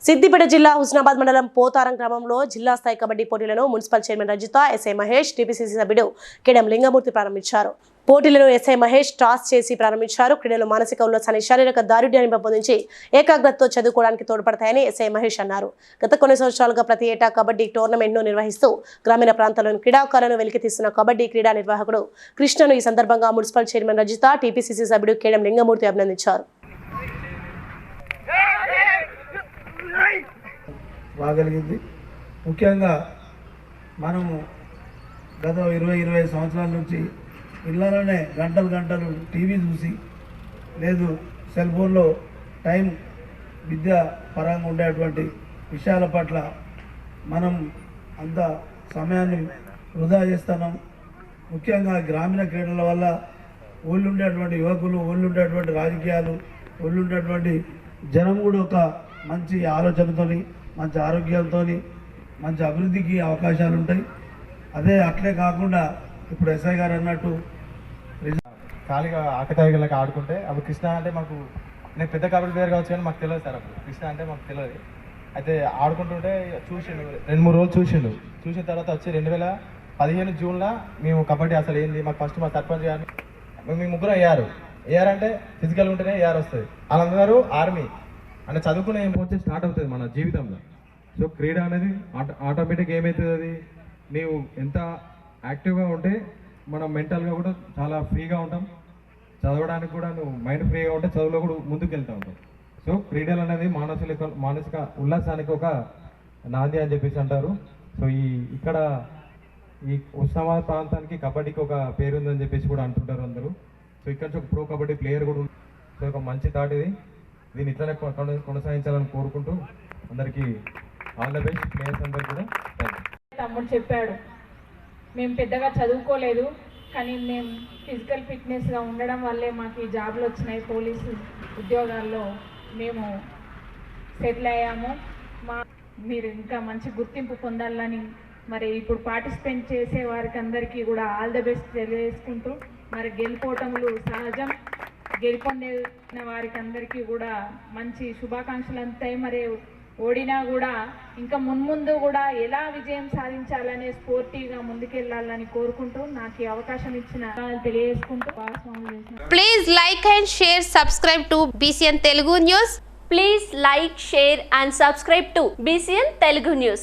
సిద్దిపేట జిల్లా హుస్నాబాద్ మండలం పోతారం గ్రామంలో జిల్లా స్థాయి కబడ్డీ పోటీలను municipal chairman Rajitha, SI Mahesh, TPCC సభ్యుడు కెడం లింగమూర్తి ప్రారంభించారు. పోటీలను ఎస్ఐ మహేష్ టాస్ చేసి ప్రారంభించారు. క్రీడలు మానసిక ఉల్లాసాన్ని, శారీరక దారుఢ్యాన్ని పెంపొందించి ఏకాగ్రతతో చదువుకోవడానికి తోడ్పడతాయని ఎస్ఐ మహేష్ అన్నారు. గత కొన్ని సంవత్సరాలుగా ప్రతి ఏటా కబడ్డీ టోర్నమెంట్ను నిర్వహిస్తూ గ్రామీణ ప్రాంతాల్లోని క్రీడాకారులను వెలికితీస్తున్న కబడ్డీ క్రీడా నిర్వాహకుడు కృష్ణను ఈ సందర్భంగా మున్సిపల్ చైర్మన్ రజిత, టీపీసీసీ సభ్యుడు కెడం లింగమూర్తి అభినందించారు. రాగలిగింది. ముఖ్యంగా మనము గత 20-25 సంవత్సరాల నుంచి ఇళ్లలోనే గంటలు టీవీ చూసి లేదు సెల్ ఫోన్లో టైం విద్య పరంగా ఉండేటువంటి విషయాల పట్ల మనం అంత సమయాన్ని వృధా చేస్తున్నాం. ముఖ్యంగా గ్రామీణ క్రీడల వల్ల ఊళ్ళుండేటువంటి యువకులు, ఊళ్ళుండేటువంటి రాజకీయాలు, ఊళ్ళుండేటువంటి జనం కూడా ఒక మంచి ఆలోచనతోని, మంచి ఆరోగ్యంతో, మంచి అభివృద్ధికి అవకాశాలు ఉంటాయి. అట్లే కాకుండా ఇప్పుడు ఎస్ఐ గారు అన్నట్టు ఖాళీగా ఆకతాయిలకు ఆడుకుంటే అప్పుడు కృష్ణ అంటే మాకు, నేను పెద్ద కబడ్డీ ప్లేయర్ కావచ్చు కానీ మాకు తెలియదు సార్. అప్పుడు కృష్ణ అంటే మాకు తెలియదు. అయితే ఆడుకుంటుంటే చూసిండు, 2-3 రోజులు చూసిన తర్వాత వచ్చి 2015 జూన్లో మేము కబడ్డీ అసలు ఏంది మాకు ఫస్ట్ మా సర్పంచ్ గారిని మేము ముగ్గురు ఏఆరంటే ఫిజికల్ ఉంటేనే ఏఆర్ వస్తుంది. వాళ్ళందరూ ఆర్మీ అంటే చదువుకునే ఇంపోర్ట్ స్టార్ట్ అవుతుంది మన జీవితంలో. సో క్రీడ అనేది ఆటోమేటిక్ ఏమవుతుంది, అది నీవు ఎంత యాక్టివ్గా ఉంటే మనం మెంటల్గా కూడా చాలా ఫ్రీగా ఉంటాం. చదవడానికి కూడా నువ్వు మైండ్ ఫ్రీగా ఉంటే చదువులో కూడా ముందుకు వెళ్తూ ఉంటాం. సో క్రీడలు అనేది మానసిక ఉల్లాసానికి ఒక నాంది అని చెప్పేసి అంటారు. సో ఇక్కడ ఈ ఉస్మానాబాద్ ప్రాంతానికి కబడ్డీకి ఒక పేరు ఉందని చెప్పేసి కూడా అంటుంటారు అందరూ. సో ఇక్కడ నుంచి ఒక ప్రో కబడ్డీ ప్లేయర్ కూడా ఉంది. సో ఒక మంచి థాట్ ఇది. దీన్ని ఇట్లనే కొనసాగించాలని కోరుకుంటూ అందరికీ ఆల్ ద బెస్ట్. ప్లేయర్స్ అందరికీ కూడా తమ్ముడు చెప్పాడు, మేము పెద్దగా చదువుకోలేదు కానీ మేము ఫిజికల్ ఫిట్నెస్గా ఉండడం వల్లే మాకు ఈ జాబ్లు వచ్చినాయి. పోలీసు ఉద్యోగాల్లో మేము సెటిల్ అయ్యాము. మీరు ఇంకా మంచి గుర్తింపు పొందాలని మరి ఇప్పుడు పార్టిసిపేట్ చేసే వారికి అందరికీ కూడా ఆల్ ద బెస్ట్ తెలియజేసుకుంటూ, మరి గెలుపోవటములు సహజం, గెలుపొందిన వారికి అందరికీ కూడా మంచి శుభాకాంక్షలు అంతాయి. మరి ఓడినా కూడా ఇంకా మున్ముందు కూడా ఎలా విజయం సాధించాలనే స్పోర్టివ్గా ముందుకెళ్లాలని కోరుకుంటూ నాకు ఈ అవకాశం ఇచ్చిన తెలియజేసుకుంటూ please like and share, subscribe to BCN Telugu News. Please like, share and subscribe to BCN Telugu News.